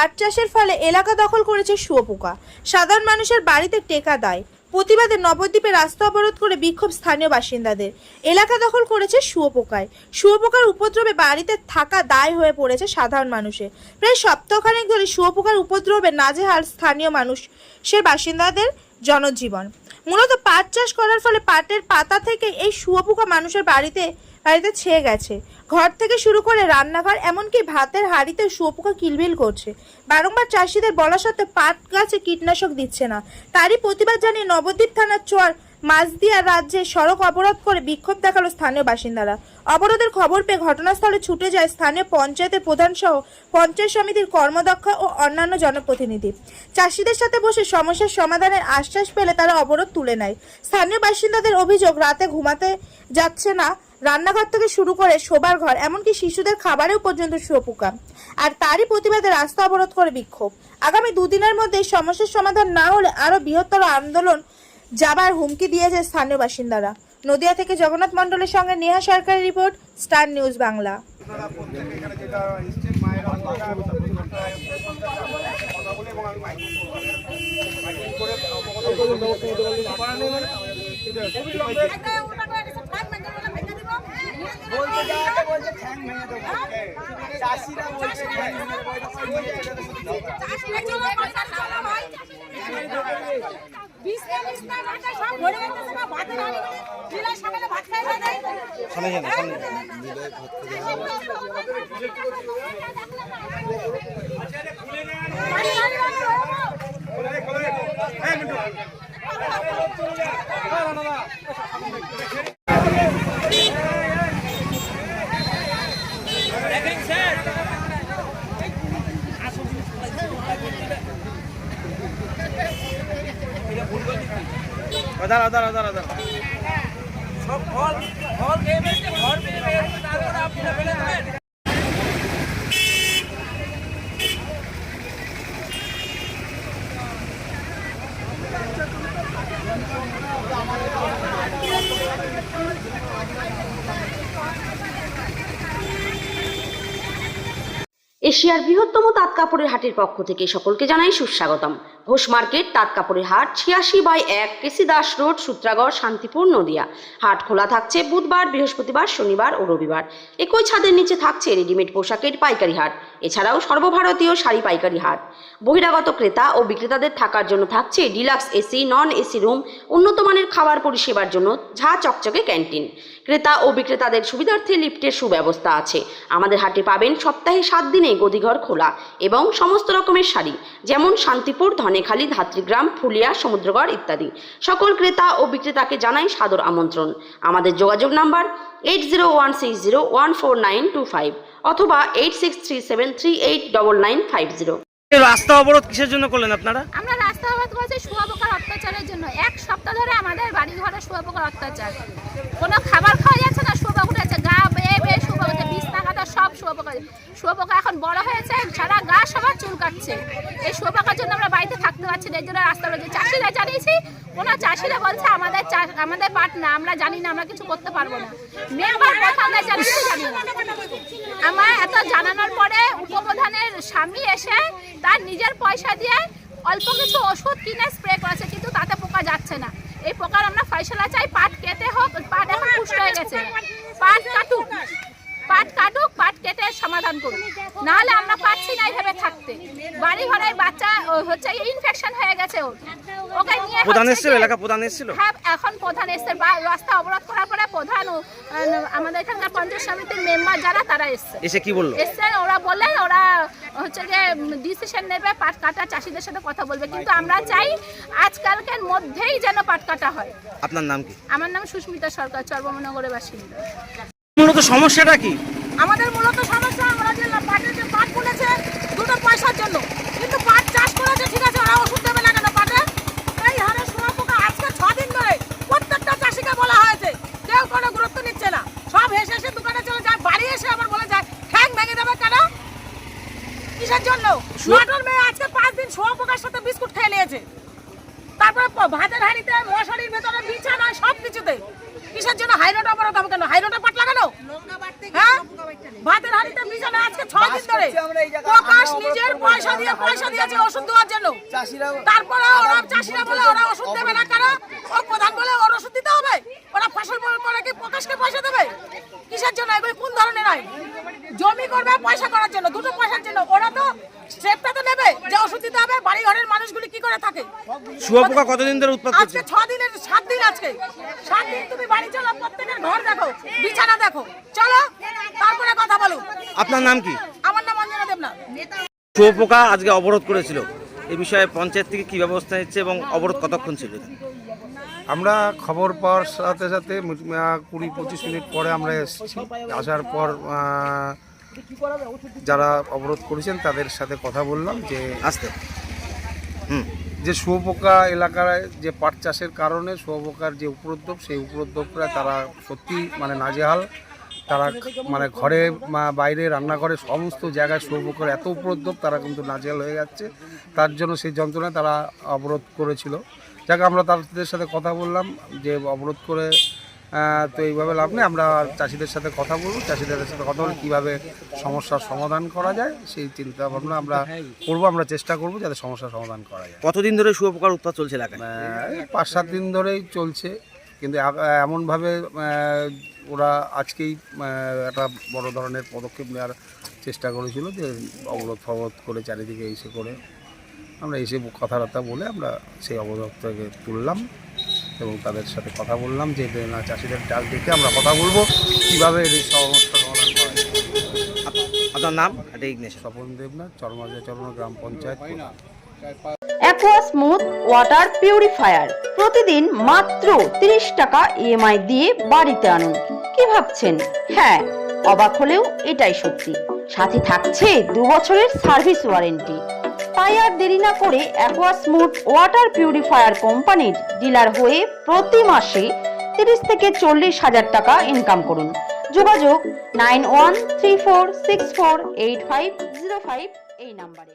পাট চাষের ফলে এলাকা দখল করেছে শুঁয়োপোকা। সাধারণ মানুষের বাড়িতে টেকা দেয়। প্রতিবাদে নবদ্বীপে রাস্তা অবরোধ করে বিক্ষোভ স্থানীয় বাসিন্দাদের। এলাকা দখল করেছে শুঁয়োপোকায়। শুঁয়োপোকার উপদ্রবে বাড়িতে থাকা দায় হয়ে পড়েছে সাধারণ মানুষের। প্রায় সপ্তাহখানেক ধরে শুঁয়োপোকার উপদ্রবে নাজেহাল স্থানীয় মানুষের বাসিন্দাদের জনজীবন। মূলত পাট চাষ করার ফলে পাটের পাতা থেকে এই শুঁয়োপোকা মানুষের বাড়িতে ছেয়ে গেছে। ঘর থেকে শুরু করে রান্নাঘর এমনকি ভাতের হাঁড়িতে শুঁয়োপোকা কিলবিল করছে। বারংবার চাষিদের বলা সত্ত্বেও পাট গাছে কীটনাশক দিচ্ছে না। তারই প্রতিবাদ জানিয়ে নবদ্বীপ থানার চর মাঝদিয়া রাজ্যে সড়ক অবরোধ করে বিক্ষোভ দেখালো স্থানীয় বাসিন্দারা। অবরোধের খবর পেয়ে ঘটনাস্থলে ছুটে যায় স্থানীয় পঞ্চায়েতের প্রধান সহ পঞ্চায়েত সমিতির কর্মদক্ষ ও অন্যান্য জনপ্রতিনিধি। চাষিদের সাথে বসে সমস্যার সমাধানের আশ্বাস পেলে তারা অবরোধ তুলে নেয়। স্থানীয় বাসিন্দাদের অভিযোগ, রাতে ঘুমাতে যাচ্ছে না। রান্নাঘর থেকে শুরু করে শোবার ঘর এমনকি শিশুদের খাবারেও পর্যন্ত শুঁয়োপোকা। আর তারই প্রতিবাদে রাস্তা অবরোধ করে বিক্ষোভ। আগামী দুদিনের মধ্যে সমস্যার সমাধান না হলে আরো বৃহত্তর আন্দোলন যাবার হুমকি দিয়েছে স্থানীয় বাসিন্দারা। নদিয়া থেকে জগন্নাথ মণ্ডলের সঙ্গে নেহা সরকারের রিপোর্ট, স্টার নিউজ বাংলা। এশিয়ার বৃহত্তম তাঁত কাপড়ের হাটের পক্ষ থেকে সকলকে জানাই সুস্বাগতম। ঘোষ মার্কেট তাঁত কাপড়ের হাট 86/1 কেসি দাস রোড, সূত্রাগড়, শান্তিপুর, নদিয়া। হাট খোলা থাকছে বুধবার, বৃহস্পতিবার, শনিবার ও রবিবার। একই ছাদের নিচে থাকছে রেডিমেড পোশাকের পাইকারি হাট, এছাড়াও সর্বভারতীয় শাড়ি পাইকারি হাট। বহিরাগত ক্রেতা ও বিক্রেতাদের থাকার জন্য থাকছে deluxe AC, non AC room, উন্নত মানের খাবার পরিষেবার জন্য ঝা চকচকে ক্যান্টিন। ক্রেতা ও বিক্রেতাদের সুবিধার্থে লিফটের সুব্যবস্থা আছে। আমাদের হাটে পাবেন সপ্তাহে 7 দিনে গদিঘর খোলা এবং সমস্ত রকমের শাড়ি, যেমন শান্তিপুর, ধনেখালি, ধাত্রীগ্রাম, ফুলিয়া, সমুদ্রগড় ইত্যাদি। সকল ক্রেতা ও বিক্রেতাকে জানাই সাদর আমন্ত্রণ। আমাদের যোগাযোগ নাম্বার 8016014925 অথবা 8637389950। রাস্তা অবরোধ কিসের জন্য করলেন আপনারা? আমরা রাস্তা অবরোধ করেছি শুঁয়োপোকার অত্যাচারের জন্য। 1 সপ্তাহ ধরে আমাদের বাড়ি ঘরে শুঁয়োপোকার অত্যাচার। কোনো খাবার খাওয়া যাচ্ছে না, শুঁয়োপোকা উঠেছে, গা বেয়ে বেয়ে শুঁয়োপোকা, বিছনা কাটা সব শুঁয়োপোকা। শুঁয়োপোকা এখন বড় হয়েছে, সারা গা সবার চুল কাটছে। এই শুঁয়োপোকার জন্য আমরা বাড়িতে থাকতে পারছি না, এর জন্য রাস্তা অবরোধ। চাষিরা জানিয়েছি, কোনো চাষিরা বলছে আমাদের পাট না, আমরা জানি না, আমরা কিছু করতে পারবো না। মেম্বার প্রধানরা জানিয়েছি, জানি না। আমার এত জানানোর পরে উপপ্রধানের স্বামী এসে তার নিজের পয়সা দিয়ে অল্প কিছু ওষুধ কিনে স্প্রে করেছে, কিন্তু তাতে পোকা যাচ্ছে না। এই পোকার আমরা ফয়সালা চাই, পাট কেটে হোক। পাট এখন পুষ্ট হয়ে গেছে, পাট কাটুক, পাট কেটে সমাধান করুক, নাহলে আমরা পারছি না এইভাবে থাকতে। বাড়ি ঘরের বাচ্চা হচ্ছে ইনফেকশন হয়ে গেছে, ওকে নিয়ে প্রধান এসেছিল, এলাকা প্রধান এসেছিল। হ্যাঁ, এখন প্রধান এসছে, রাস্তা অবরোধ করার পরে প্রধান আমাদের এখানকার পঞ্চায়েত সমিতির মেম্বার যারা, তারা এসছে। এসে কি বললো? এসছে, ওরা বললেন ওরা হচ্ছে যে ডিসিশন নেবে, পাট কাটা চাষিদের সাথে কথা বলবে, কিন্তু আমরা চাই আজকালকের মধ্যেই যেন পাট কাটা হয়। আপনার নাম কি? আমার নাম সুস্মিতা সরকার, চর্বমনগরের বাসিন্দা। মূলত সমস্যাটা কি? আমাদের মূলত সমস্যা, আমরা যে পাটের যে পাট বলেছে দুটো পয়সার জন্য, কিন্তু পাট চাষ করেছে ঠিক আছে, ওরা ওষুধ দেবে না কেন পাটে? এই হারে শুঁয়োপোকা আজকে 6 দিন ধরে প্রত্যেকটা চাষিকে বলা হয়েছে, কেউ কোনো গুরুত্ব নিচ্ছে না। সব হেসে হেসে দোকানে চলে যায়, বাড়ি এসে আবার বলে যায় ঠ্যাং ভেঙে দেবে কেন? কিসের জন্য? নটর মেয়ে আজকে 5 দিন শুঁয়োপোকার সাথে বিস্কুট খেয়ে নিয়েছে। তারপরে ভাতের হাঁড়িতে, মশারির ভেতরে, বিছানায়, সব কিছুতে। কিসের জন্য? হাইরোড অবরোধ হবে কেন? হাইরোডে পাট লাগানো? হ্যাঁ, ভাতের হাঁড়িতে বিছানায় আজকে 6 দিন ধরে প্রকাশ নিজের পয়সা দিয়ে তারপরে ওরা চাষিরা বলে ওরা ওষুধ দেবে না, কেন? ও প্রধান বলে ওর ওষুধ দিতে হবে? ওরা ফসল করে কি প্রকাশকে পয়সা দেবে? কিসের জন্য? এগুলো কোন ধরনের আইন? জমি করবে পয়সা করার জন্য, দুটো পয়সার জন্য। ওরা তো স্টেপটা তো নেবে যে ওষুধ দিতে হবে। বাড়ি ঘরের মানুষগুলি কি করে থাকে? শুয়োপোকা কতদিন ধরে উৎপাত আজকে করছে? 6 দিনের 7 দিন, আজকে 7 দিন। তুমি বাড়ি চলো, প্রত্যেকের ঘর দেখো, বিছানা দেখো, চলো তারপরে কথা বলো। আপনার নাম কি? আমার নাম অঞ্জনা দেবনাথ। শুয়োপোকা আজকে অবরোধ করেছিল, এই বিষয়ে পঞ্চায়েত থেকে কি ব্যবস্থা নিচ্ছে এবং অবরোধ কতক্ষণ ছিল? আমরা খবর পাওয়ার সাথে সাথে 20-25 মিনিট পরে আমরা এসেছি। আসার পর যারা অবরোধ করেছেন তাদের সাথে কথা বললাম যে আসতে যে শুয়োপোকা এলাকায় যে পাট চাষের কারণে শুয়োপোকার যে উপদ্রব, সেই উপদ্রবটা তারা সত্যি মানে নাজেহাল। তারা মানে ঘরে বাইরে রান্নাঘরে সমস্ত জায়গায় শুয়োপোকার এত উপদ্রব, তারা কিন্তু নাজেহাল হয়ে যাচ্ছে। তার জন্য সেই যন্ত্রণায় তারা অবরোধ করেছিল। যাকে আমরা তাদের সাথে কথা বললাম যে অবরোধ করে তো এইভাবে লাভ নেই, আমরা চাষিদের সাথে কথা বলবো, চাষিদের সাথে কথা বলে কীভাবে সমস্যার সমাধান করা যায় সেই চিন্তা ভাবনা আমরা করবো। আমরা চেষ্টা করবো যাতে সমস্যার সমাধান করা যায়। কতদিন ধরে শুয়োপোকার উৎপাত চলছে এলাকায়? 5-7 দিন ধরেই চলছে, কিন্তু এমনভাবে ওরা আজকেই একটা বড় ধরনের পদক্ষেপ নেওয়ার চেষ্টা করেছিল যে অবরোধ ফবরোধ করে চারিদিকে এসে করে আমরা এসে কথাবার্তা বলে আমরা সেই অবরোধ থেকে তুললাম এবং তাদের সাথে কথা বললাম যে না, চাষিদের ডাক ডেকে আমরা কথা বলবো কীভাবে এই সমস্যার সমাধান করা যায়। আপনার নাম? স্বপন দেবনাথ, চরমা গ্রাম panchayat. Aqua smooth water purifier প্রতিদিন মাত্র 30 টাকা ইএমআই দিয়ে বাড়িতে আনুন। কি ভাবছেন? হ্যাঁ, অবাক হলেও এটাই সত্যি। সাথে থাকছে 2 বছরের সার্ভিস ওয়ারেন্টি। তাই আর দেরি না করে অ্যাকোয়া স্মুথ ওয়াটার পিউরিফায়ার কোম্পানির ডিলার হয়ে প্রতি মাসে 30 থেকে 40 হাজার টাকা ইনকাম করুন। যোগাযোগ 9134648505 এই নাম্বারে।